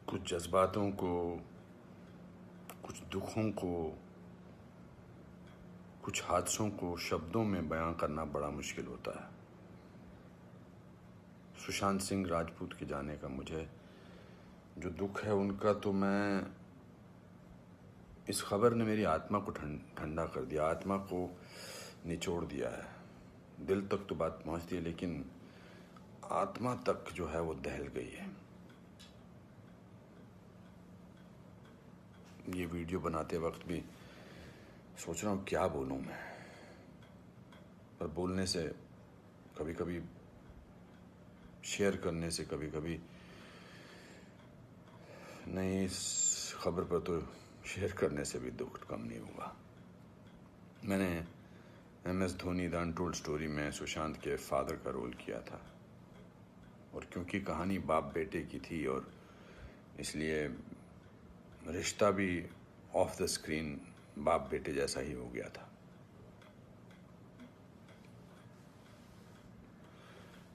कुछ जज्बातों को, कुछ दुखों को, कुछ हादसों को शब्दों में बयां करना बड़ा मुश्किल होता है। सुशांत सिंह राजपूत के जाने का मुझे जो दुख है उनका, तो मैं इस खबर ने मेरी आत्मा को ठंडा कर दिया, आत्मा को निचोड़ दिया है। दिल तक तो बात पहुंचती है, लेकिन आत्मा तक जो है वो दहल गई है। ये वीडियो बनाते वक्त भी सोच रहा हूँ क्या बोलूँ मैं, पर बोलने से कभी कभी, शेयर करने से कभी कभी नहीं, इस खबर पर तो शेयर करने से भी दुख कम नहीं हुआ। मैंने MS Dhoni the untold story में सुशांत के फादर का रोल किया था, और क्योंकि कहानी बाप बेटे की थी और इसलिए रिश्ता भी ऑफ द स्क्रीन बाप बेटे जैसा ही हो गया था।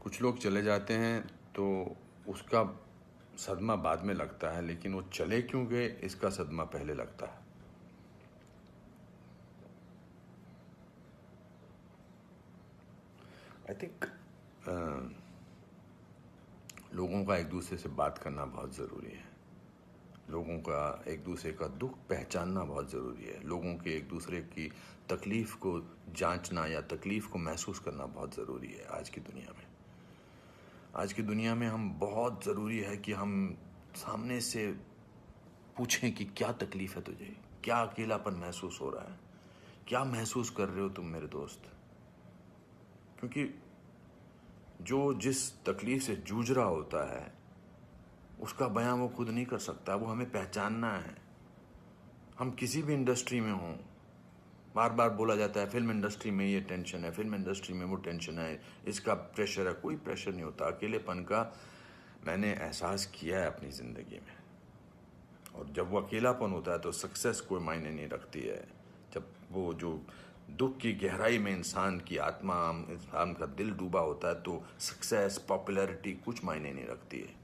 कुछ लोग चले जाते हैं तो उसका सदमा बाद में लगता है, लेकिन वो चले क्यों गए इसका सदमा पहले लगता है। आई थिंक लोगों का एक दूसरे से बात करना बहुत ज़रूरी है। लोगों का एक दूसरे का दुख पहचानना बहुत ज़रूरी है। लोगों के एक दूसरे की तकलीफ़ को जांचना या तकलीफ़ को महसूस करना बहुत ज़रूरी है आज की दुनिया में। आज की दुनिया में हम बहुत ज़रूरी है कि हम सामने से पूछें कि क्या तकलीफ़ है तुझे, क्या अकेलापन महसूस हो रहा है, क्या महसूस कर रहे हो तुम मेरे दोस्त। क्योंकि जो जिस तकलीफ़ से जूझ रहा होता है उसका बयां वो खुद नहीं कर सकता, वो हमें पहचानना है। हम किसी भी इंडस्ट्री में हों, बार बार बोला जाता है फिल्म इंडस्ट्री में ये टेंशन है, फिल्म इंडस्ट्री में वो टेंशन है, इसका प्रेशर है। कोई प्रेशर नहीं होता। अकेलेपन का मैंने एहसास किया है अपनी ज़िंदगी में, और जब वो अकेलापन होता है तो सक्सेस कोई मायने नहीं रखती है। जब वो जो दुख की गहराई में इंसान की आत्मा, इंसान का दिल डूबा होता है, तो सक्सेस, पॉपुलैरिटी कुछ मायने नहीं रखती है।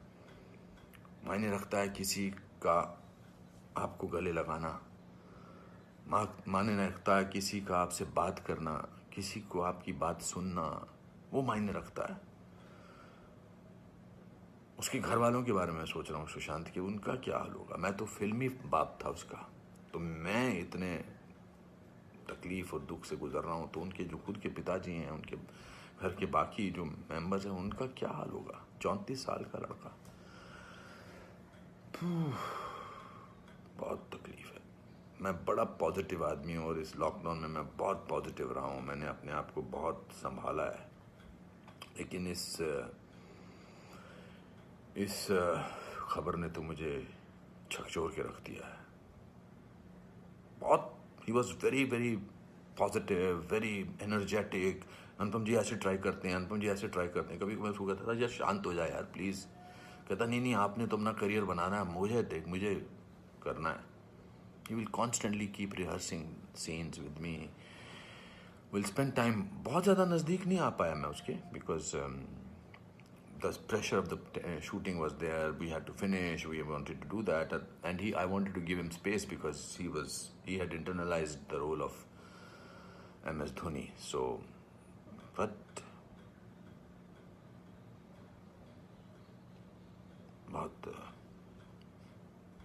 मायने रखता है किसी का आपको गले लगाना, मायने रखता है किसी का आपसे बात करना, किसी को आपकी बात सुनना, वो मायने रखता है। उसके घर वालों के बारे में सोच रहा हूँ सुशांत के, उनका क्या हाल होगा। मैं तो फिल्मी बाप था उसका, तो मैं इतने तकलीफ और दुख से गुजर रहा हूँ, तो उनके जो खुद के पिताजी हैं, उनके घर के बाकी जो मेंबर्स हैं, उनका क्या हाल होगा। 34 साल का लड़का, बहुत तकलीफ है। मैं बड़ा पॉजिटिव आदमी हूँ, और इस लॉकडाउन में मैं बहुत पॉजिटिव रहा हूँ। मैंने अपने आप को बहुत संभाला है, लेकिन इस खबर ने तो मुझे झकझोर के रख दिया है। बहुत, ही was very very positive, very energetic. Anupam ji ऐसे ट्राई करते हैं, अनुपम जी ऐसे ट्राई करते हैं। कभी मैं उसको कहता था यार शांत हो जाए यार प्लीज़। कहता नहीं आपने तो अपना करियर बनाना है, मुझे देख, मुझे करना है। He will constantly keep rehearsing scenes with me. We'll spend time. बहुत ज़्यादा नज़दीक नहीं आ पाया मैं उसके, because the pressure of the shooting was there. We had to finish. We wanted to do that, and I wanted to give him space because he had internalized the role of MS Dhoni. So, but बहुत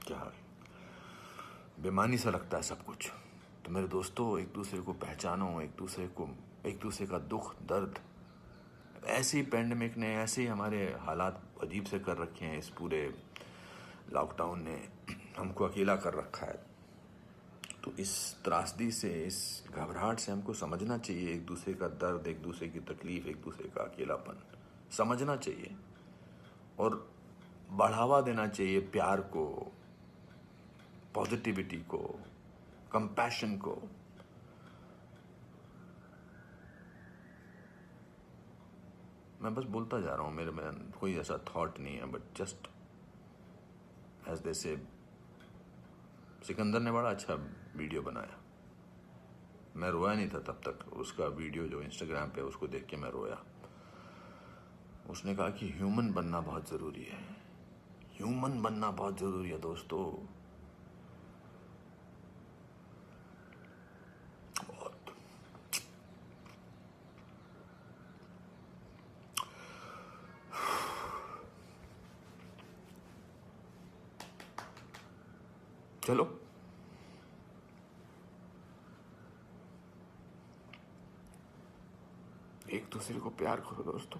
क्या बेमानी सा लगता है सब कुछ। तो मेरे दोस्तों, एक दूसरे को पहचानो, एक दूसरे का दुख दर्द। ऐसे ही पैंडमिक ने, ऐसे ही हमारे हालात अजीब से कर रखे हैं। इस पूरे लॉकडाउन ने हमको अकेला कर रखा है। तो इस त्रासदी से, इस घबराहट से हमको समझना चाहिए एक दूसरे का दर्द, एक दूसरे की तकलीफ, एक दूसरे का अकेलापन समझना चाहिए, और बढ़ावा देना चाहिए प्यार को, पॉजिटिविटी को, कंपैशन को। मैं बस बोलता जा रहा हूँ, मेरे में कोई ऐसा थॉट नहीं है, बट जस्ट एज दे से। सिकंदर ने बड़ा अच्छा वीडियो बनाया, मैं रोया नहीं था तब तक। उसका वीडियो जो इंस्टाग्राम पे, उसको देख के मैं रोया। उसने कहा कि ह्यूमन बनना बहुत ज़रूरी है। ह्यूमन बनना बहुत जरूरी है दोस्तों। बहुत। चलो एक दूसरे को प्यार करो दोस्तों,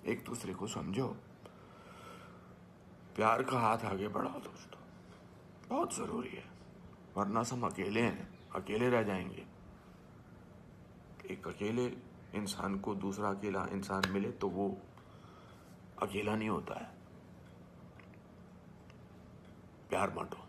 एक दूसरे को समझो, प्यार का हाथ आगे बढ़ाओ दोस्तों, बहुत जरूरी है। वरना हम अकेले हैं, अकेले रह जाएंगे। एक अकेले इंसान को दूसरा अकेला इंसान मिले तो वो अकेला नहीं होता है। प्यार बांटो।